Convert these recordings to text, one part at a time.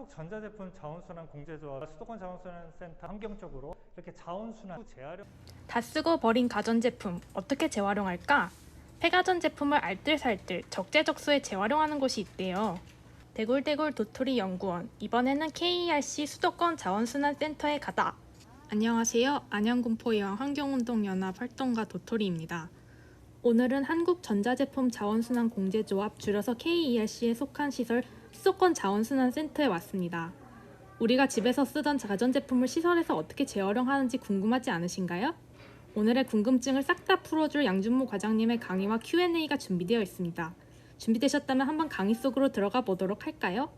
한국전자제품 자원순환 공제조합 수도권 자원순환센터 환경적으로 이렇게 자원순환 재활용 다 쓰고 버린 가전제품 어떻게 재활용할까? 폐가전 제품을 알뜰살뜰 적재적소에 재활용하는 곳이 있대요. 대굴대굴 도토리 연구원, 이번에는 KERC 수도권 자원순환센터에 가다. 안녕하세요. 안양군포이왕 환경운동연합 활동가 도토리입니다. 오늘은 한국전자제품 자원순환 공제조합 줄여서 KERC에 속한 시설 수도권 자원순환센터에 왔습니다. 우리가 집에서 쓰던 가전제품을 시설에서 어떻게 재활용하는지 궁금하지 않으신가요? 오늘의 궁금증을 싹 다 풀어줄 양준모 과장님의 강의와 Q&A가 준비되어 있습니다. 준비되셨다면 한번 강의 속으로 들어가 보도록 할까요?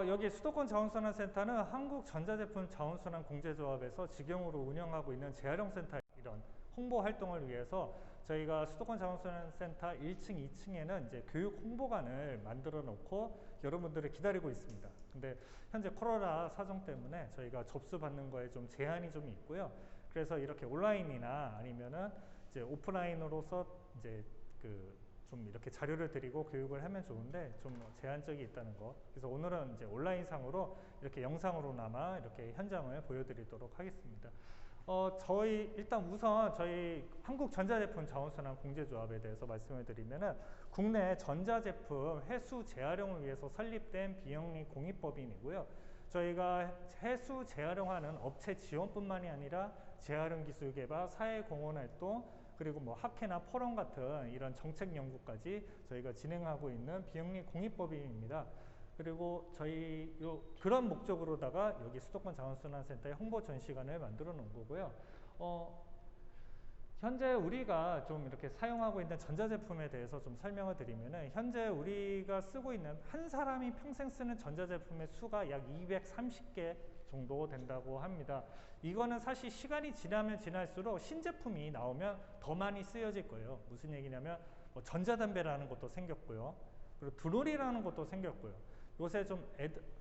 여기 수도권 자원순환센터는 한국전자제품 자원순환 공제조합에서 직영으로 운영하고 있는 재활용센터 이런 홍보 활동을 위해서 저희가 수도권 자원순환센터 1층, 2층에는 이제 교육 홍보관을 만들어 놓고 여러분들을 기다리고 있습니다. 근데 현재 코로나 사정 때문에 저희가 접수받는 거에 좀 제한이 좀 있고요. 그래서 이렇게 온라인이나 아니면은 이제 오프라인으로서 이제 좀 이렇게 자료를 드리고 교육을 하면 좋은데 좀 제한적이 있다는 거. 그래서 오늘은 이제 온라인상으로 이렇게 영상으로나마 이렇게 현장을 보여드리도록 하겠습니다. 일단 우선 저희 한국전자제품 자원순환 공제조합에 대해서 말씀을 드리면은 국내 전자제품 해수 재활용을 위해서 설립된 비영리 공익법인이고요. 저희가 해수 재활용하는 업체 지원뿐만이 아니라 재활용 기술 개발, 사회공헌 활동, 그리고 뭐 학회나 포럼 같은 이런 정책 연구까지 저희가 진행하고 있는 비영리 공익법인입니다. 그리고 저희 그런 목적으로다가 여기 수도권 자원순환센터에 홍보 전시관을 만들어 놓은 거고요. 현재 우리가 좀 이렇게 사용하고 있는 전자제품에 대해서 좀 설명을 드리면은 현재 우리가 쓰고 있는 한 사람이 평생 쓰는 전자제품의 수가 약 230개 정도 된다고 합니다. 이거는 사실 시간이 지나면 지날수록 신제품이 나오면 더 많이 쓰여질 거예요. 무슨 얘기냐면 뭐 전자담배라는 것도 생겼고요. 그리고 드롤이라는 것도 생겼고요. 요새 좀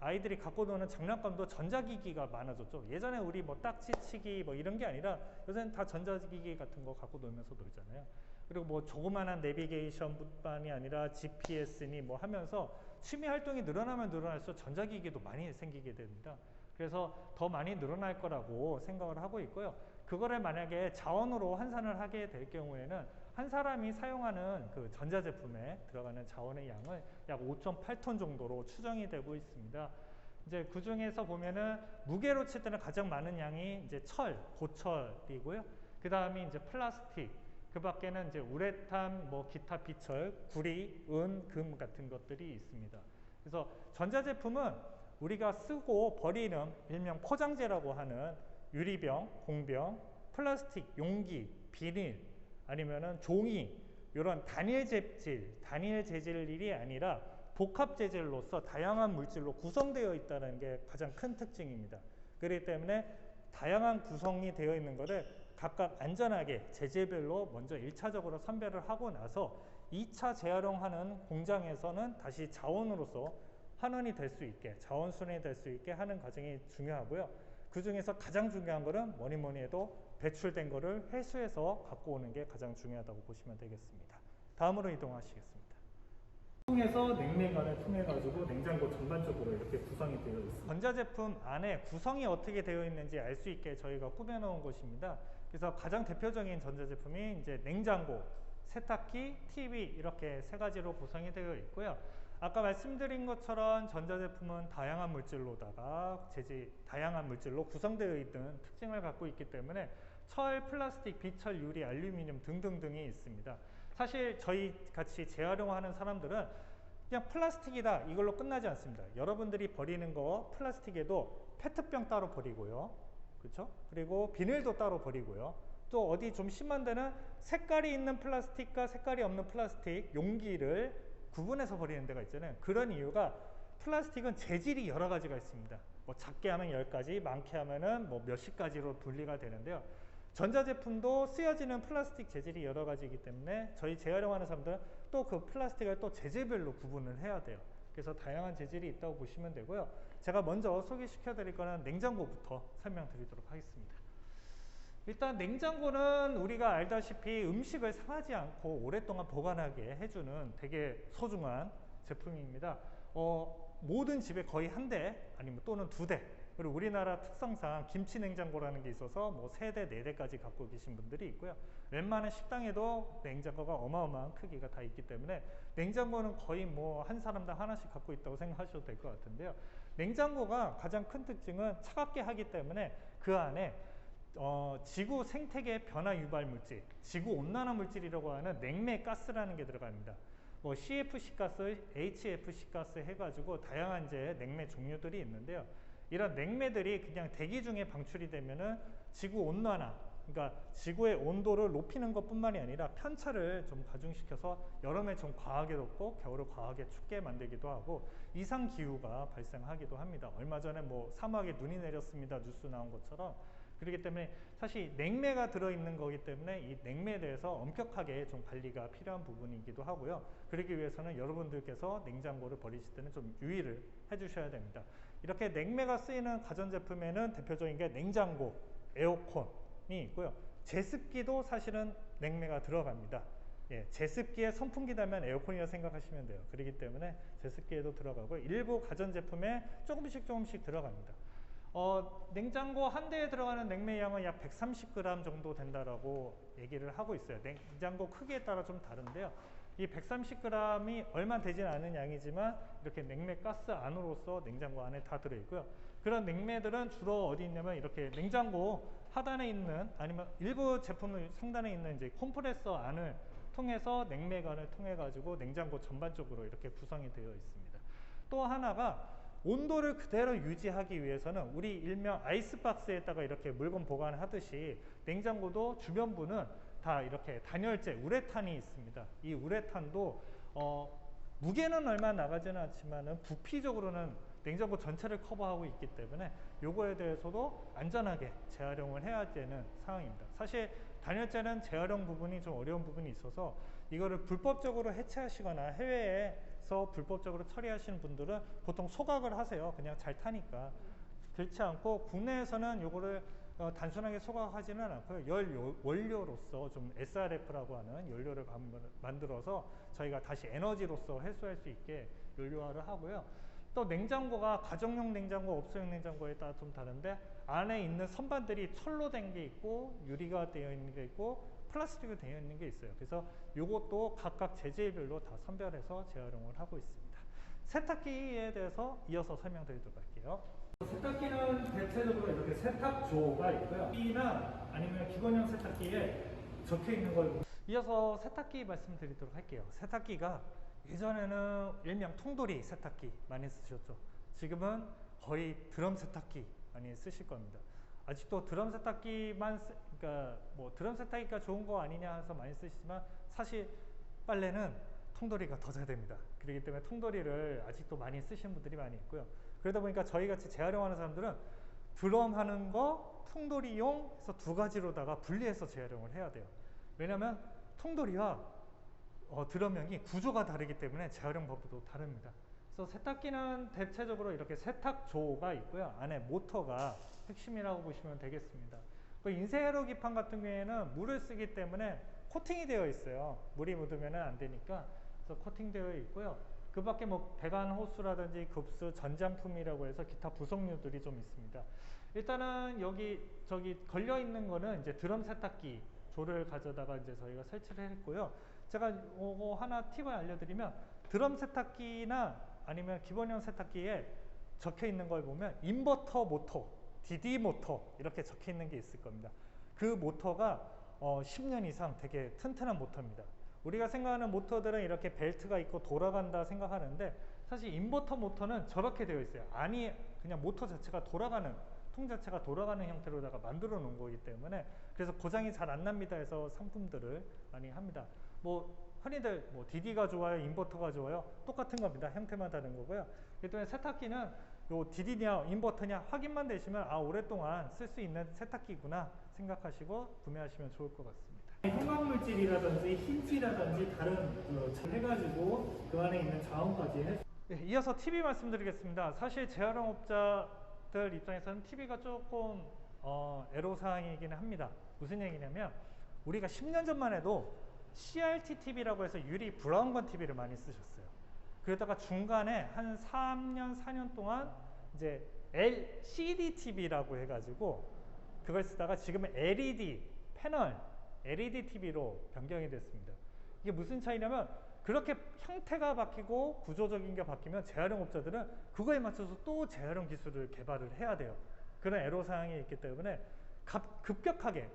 아이들이 갖고 노는 장난감도 전자기기가 많아졌죠. 예전에 우리 뭐 딱지치기 뭐 이런 게 아니라 요새는 다 전자기기 같은 거 갖고 놀면서 놀잖아요. 그리고 뭐 조그만한 내비게이션 뿐만이 아니라 GPS니 뭐 하면서 취미 활동이 늘어나면 늘어날수록 전자기기도 많이 생기게 됩니다. 그래서 더 많이 늘어날 거라고 생각을 하고 있고요. 그거를 만약에 자원으로 환산을 하게 될 경우에는 한 사람이 사용하는 그 전자제품에 들어가는 자원의 양을 약 5.8톤 정도로 추정이 되고 있습니다. 이제 그 중에서 보면은 무게로 칠 때는 가장 많은 양이 이제 고철이고요. 그 다음이 이제 플라스틱, 그 밖에는 이제 우레탄, 뭐 기타 비철, 구리, 은, 금 같은 것들이 있습니다. 그래서 전자제품은 우리가 쓰고 버리는 일명 포장재라고 하는 유리병, 공병, 플라스틱, 용기, 비닐, 아니면은 종이 이런 단일 재질이 아니라 복합 재질로서 다양한 물질로 구성되어 있다는 게 가장 큰 특징입니다. 그렇기 때문에 다양한 구성이 되어 있는 것을 각각 안전하게 재질별로 먼저 1차적으로 선별을 하고 나서 2차 재활용하는 공장에서는 다시 자원으로서 환원이 될 수 있게, 자원순환이 될 수 있게 하는 과정이 중요하고요. 그 중에서 가장 중요한 거는 뭐니 해도 배출된 거를 회수해서 갖고 오는 게 가장 중요하다고 보시면 되겠습니다. 다음으로 이동하시겠습니다. 통해서 냉매관을 통해 가지고 냉장고 전반적으로 이렇게 구성이 되어 있습니다. 전자제품 안에 구성이 어떻게 되어 있는지 알 수 있게 저희가 꾸며 놓은 곳입니다. 그래서 가장 대표적인 전자제품이 이제 냉장고, 세탁기, TV 이렇게 세 가지로 구성이 되어 있고요. 아까 말씀드린 것처럼 전자제품은 다양한 물질로 구성되어 있는 특징을 갖고 있기 때문에 철, 플라스틱, 비철, 유리, 알루미늄 등등등이 있습니다. 사실 저희 같이 재활용하는 사람들은 그냥 플라스틱이다 이걸로 끝나지 않습니다. 여러분들이 버리는 거 플라스틱에도 페트병 따로 버리고요. 그렇죠? 그리고 비닐도 따로 버리고요. 또 어디 좀 심한 데는 색깔이 있는 플라스틱과 색깔이 없는 플라스틱 용기를 구분해서 버리는 데가 있잖아요. 그런 이유가 플라스틱은 재질이 여러 가지가 있습니다. 뭐 작게 하면 10가지, 많게 하면은 뭐 몇십 가지로 분리가 되는데요. 전자제품도 쓰여지는 플라스틱 재질이 여러 가지이기 때문에 저희 재활용하는 사람들은 또 그 플라스틱을 또 재질별로 구분을 해야 돼요. 그래서 다양한 재질이 있다고 보시면 되고요. 제가 먼저 소개시켜 드릴 거는 냉장고부터 설명드리도록 하겠습니다. 일단 냉장고는 우리가 알다시피 음식을 상하지 않고 오랫동안 보관하게 해주는 되게 소중한 제품입니다. 모든 집에 거의 한 대 아니면 또는 두 대, 그리고 우리나라 특성상 김치 냉장고라는 게 있어서 뭐 3대, 4대까지 갖고 계신 분들이 있고요. 웬만한 식당에도 냉장고가 어마어마한 크기가 다 있기 때문에 냉장고는 거의 뭐 한 사람당 하나씩 갖고 있다고 생각하셔도 될 것 같은데요. 냉장고가 가장 큰 특징은 차갑게 하기 때문에 그 안에 지구 생태계 변화 유발 물질, 지구 온난화 물질이라고 하는 냉매 가스라는 게 들어갑니다. 뭐 CFC 가스, HFC 가스 해가지고 다양한 이제 냉매 종류들이 있는데요. 이런 냉매들이 그냥 대기 중에 방출이 되면은 지구 온난화, 그러니까 지구의 온도를 높이는 것뿐만이 아니라 편차를 좀 가중시켜서 여름에 좀 과하게 덥고 겨울을 과하게 춥게 만들기도 하고 이상 기후가 발생하기도 합니다. 얼마 전에 뭐 사막에 눈이 내렸습니다 뉴스 나온 것처럼. 그렇기 때문에 사실 냉매가 들어있는 거기 때문에 이 냉매에 대해서 엄격하게 좀 관리가 필요한 부분이기도 하고요. 그러기 위해서는 여러분들께서 냉장고를 버리실 때는 좀 유의를 해주셔야 됩니다. 이렇게 냉매가 쓰이는 가전제품에는 대표적인 게 냉장고, 에어컨이 있고요. 제습기도 사실은 냉매가 들어갑니다. 예, 제습기에 선풍기 달면 에어컨이라 생각하시면 돼요. 그렇기 때문에 제습기에도 들어가고 일부 가전제품에 조금씩 들어갑니다. 냉장고 한 대에 들어가는 냉매 양은 약 130g 정도 된다라고 얘기를 하고 있어요. 냉장고 크기에 따라 좀 다른데요. 이 130g이 얼마 되진 않은 양이지만 이렇게 냉매 가스 안으로서 냉장고 안에 다 들어있고요. 그런 냉매들은 주로 어디 있냐면 이렇게 냉장고 하단에 있는 아니면 일부 제품은 상단에 있는 이제 컴프레서 안을 통해서 냉매관을 통해 가지고 냉장고 전반적으로 이렇게 구성이 되어 있습니다. 또 하나가 온도를 그대로 유지하기 위해서는 우리 일명 아이스박스에다가 이렇게 물건 보관하듯이 냉장고도 주변부는 다 이렇게 단열재 우레탄이 있습니다. 이 우레탄도 무게는 얼마 나가지는 않지만은 부피적으로는 냉장고 전체를 커버하고 있기 때문에 요거에 대해서도 안전하게 재활용을 해야 되는 상황입니다. 사실 단열재는 재활용 부분이 좀 어려운 부분이 있어서 이거를 불법적으로 해체하시거나 해외에서 불법적으로 처리하시는 분들은 보통 소각을 하세요. 그냥 잘 타니까. 그렇지 않고 국내에서는 요거를 단순하게 소각하지는 않고요. 열 원료로서 좀 SRF라고 하는 연료를 만들어서 저희가 다시 에너지로서 회수할 수 있게 연료화를 하고요. 또 냉장고가 가정용 냉장고, 업소용 냉장고에 따라 좀 다른데 안에 있는 선반들이 철로 된 게 있고 유리가 되어 있는 게 있고 플라스틱으로 되어 있는 게 있어요. 그래서 이것도 각각 재질별로 다 선별해서 재활용을 하고 있습니다. 세탁기에 대해서 이어서 설명드리도록 할게요. 세탁기는 대체적으로 이렇게 세탁조가 있고요. B나 아니면 기본형 세탁기에 적혀 있는 걸 이어서 세탁기 말씀드리도록 할게요. 세탁기가 예전에는 일명 통돌이 세탁기 많이 쓰셨죠. 지금은 거의 드럼 세탁기 많이 쓰실 겁니다. 아직도 드럼 세탁기만 그러니까 뭐 드럼 세탁기가 좋은 거 아니냐 해서 많이 쓰시지만 사실 빨래는 통돌이가 더 잘 됩니다. 그렇기 때문에 통돌이를 아직도 많이 쓰시는 분들이 많이 있고요. 그러다 보니까 저희 같이 재활용하는 사람들은 드럼 하는 거 통돌이용 해서 두 가지로다가 분리해서 재활용을 해야 돼요. 왜냐하면 통돌이와 드럼형이 구조가 다르기 때문에 재활용 법도 다릅니다. 그래서 세탁기는 대체적으로 이렇게 세탁조가 있고요. 안에 모터가 핵심이라고 보시면 되겠습니다. 그 인쇄회로 기판 같은 경우에는 물을 쓰기 때문에 코팅이 되어 있어요. 물이 묻으면 안 되니까. 그래서 코팅되어 있고요. 그 밖에 뭐 배관 호스라든지 급수, 전장품이라고 해서 기타 부속류들이 좀 있습니다. 일단은 저기 걸려 있는 거는 이제 드럼 세탁기 조를 가져다가 이제 저희가 설치를 했고요. 제가 하나 팁을 알려드리면 드럼 세탁기나 아니면 기본형 세탁기에 적혀 있는 걸 보면 인버터 모터, DD 모터 이렇게 적혀 있는 게 있을 겁니다. 그 모터가 10년 이상 되게 튼튼한 모터입니다. 우리가 생각하는 모터들은 이렇게 벨트가 있고 돌아간다 생각하는데 사실 인버터 모터는 저렇게 되어 있어요. 아니 그냥 모터 자체가 돌아가는 통 자체가 돌아가는 형태로다가 만들어 놓은 거기 때문에 그래서 고장이 잘 안 납니다 해서 상품들을 많이 합니다. 뭐 흔히들 뭐 DD가 좋아요, 인버터가 좋아요, 똑같은 겁니다. 형태만 다른 거고요. 그렇기 때문에 세탁기는 요 DD냐 인버터냐 확인만 되시면 아 오랫동안 쓸 수 있는 세탁기구나 생각하시고 구매하시면 좋을 것 같습니다. 형광물질이라든지 힌지라든지 다른 해가지고 그 안에 있는 자원까지 네, 이어서 TV 말씀드리겠습니다. 사실 재활용업자들 입장에서는 TV가 조금 애로사항이긴 합니다. 무슨 얘기냐면 우리가 10년 전만 해도 CRT TV라고 해서 유리 브라운관 TV를 많이 쓰셨어요. 그러다가 중간에 한 3년, 4년 동안 이제 LCD TV라고 해가지고 그걸 쓰다가 지금은 LED, 패널, LED TV로 변경이 됐습니다. 이게 무슨 차이냐면 그렇게 형태가 바뀌고 구조적인 게 바뀌면 재활용업자들은 그거에 맞춰서 또 재활용 기술을 개발을 해야 돼요. 그런 애로사항이 있기 때문에 급격하게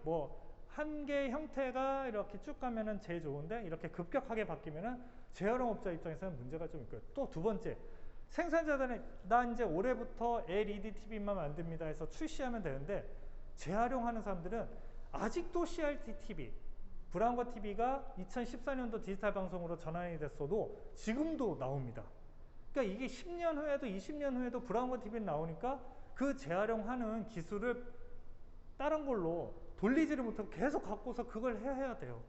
한 개의 형태가 이렇게 쭉 가면은 제일 좋은데 이렇게 급격하게 바뀌면은 재활용업자 입장에서는 문제가 좀 있고요. 또 두 번째, 생산자들은 나 이제 올해부터 LED TV만 만듭니다 해서 출시하면 되는데 재활용하는 사람들은 아직도 CRT TV, 브라운관 TV가 2014년도 디지털 방송으로 전환이 됐어도 지금도 나옵니다. 그러니까 이게 10년 후에도 20년 후에도 브라운관 TV는 나오니까 그 재활용하는 기술을 다른 걸로 돌리지를 못하고 계속 갖고서 그걸 해야 돼요.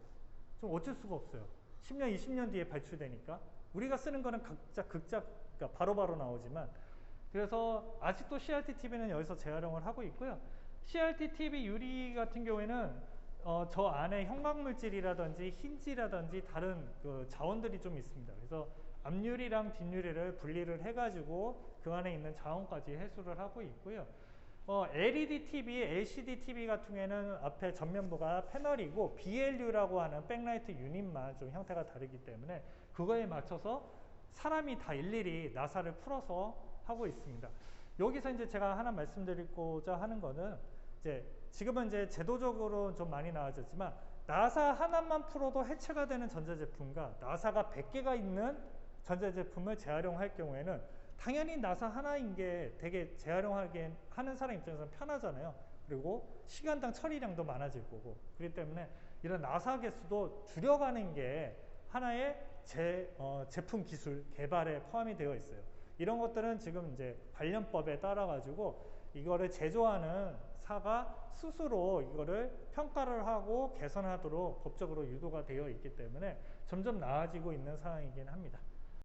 좀 어쩔 수가 없어요. 10년, 20년 뒤에 발출되니까. 우리가 쓰는 거는 그러니까 바로바로 나오지만 그래서 아직도 CRT TV는 여기서 재활용을 하고 있고요. CRT TV 유리 같은 경우에는 저 안에 형광물질이라든지 힌지라든지 다른 그 자원들이 좀 있습니다. 그래서 앞유리랑 뒷유리를 분리를 해가지고 그 안에 있는 자원까지 해소를 하고 있고요. LED TV, LCD TV 같은 경우에는 앞에 전면부가 패널이고 BLU라고 하는 백라이트 유닛만 좀 형태가 다르기 때문에 그거에 맞춰서 사람이 다 일일이 나사를 풀어서 하고 있습니다. 여기서 이제 제가 하나 말씀드리고자 하는 거는 지금은 이제 제도적으로 좀 많이 나아졌지만 나사 하나만 풀어도 해체가 되는 전자제품과 나사가 100개가 있는 전자제품을 재활용할 경우에는 당연히 나사 하나인 게 되게 재활용하게 하는 사람 입장에서는 편하잖아요. 그리고 시간당 처리량도 많아질 거고 그렇기 때문에 이런 나사 개수도 줄여가는 게 하나의 제품 기술 개발에 포함이 되어 있어요. 이런 것들은 지금 이제 관련법에 따라 가지고 이거를 제조하는 사가 스스로 이거를 평가를 하고 개선하도록 법적으로 유도가 되어 있기 때문에 점점 나아지고 있는 상황이긴 합니다.